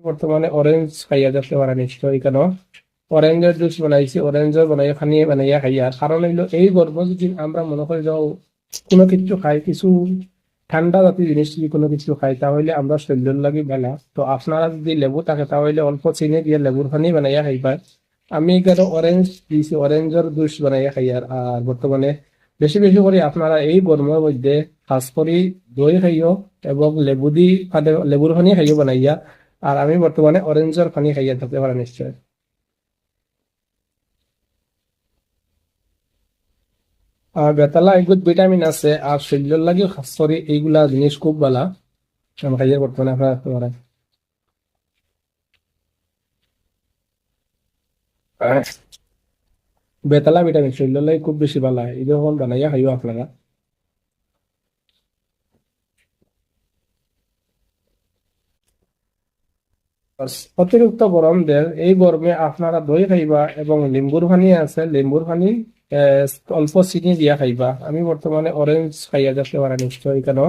বর্তমানে অরেঞ্জ খাইয়া দেখতে পারা নিশ্চয় কেন অরেঞ্জের জুস বানাইছি, অরেঞ্জের বানাইয়া খানিয়ে বানাইয়া খাইয়া। আর কারণ হইলো এই গরম যদি আমরা মনে করি যাও কোনো কিছু খাই, কিছু ঠান্ডা জাতীয় জিনিস যদি কোনো কিছু খাই তাহলে আমরা শরীরের লাগি বেলা। তো আপনারা যদি লেবু থাকে তাহলে অল্প চিনি দিয়ে লেবুর পানি বানাইয়া খাইবা। আমি কেন অরেঞ্জ দিয়েছি, অরেঞ্জের জুস বানাইয়া খাই। আর বর্তমানে বেশি বেশি করে আপনারা এই গরমের মধ্যে খাস করে দই খাইও এবং লেবুর পানি খাইও বানাইয়া। আর আমি বর্তমানে অরেঞ্জের পানি খাইয়া থাকতে পারা নিশ্চয়। আর বেতালা এগুলো ভিটামিন আছে, আর শরীরের লাগে খাস করে এইগুলা জিনিস খুব ভালো। আমি খাইয়া বর্তমানে আপনারা রাখতে পারেন। আহ, বেতালা ভিটামিন শরীরের লাগে খুব বেশি ভালো হয়, এই যখন বানাইয়া খাইও আপনারা। আর অতিরিক্ত গরম দেন, এই গরমে আপনারা দই খাইবা এবং লেম্বুর পানি আছে, লেম্বুর পানি অল্প চিনি দিয়া খাইবা। আমি বর্তমানে অরেঞ্জ খাইয়া দেখতে পারা নিশ্চয় কেন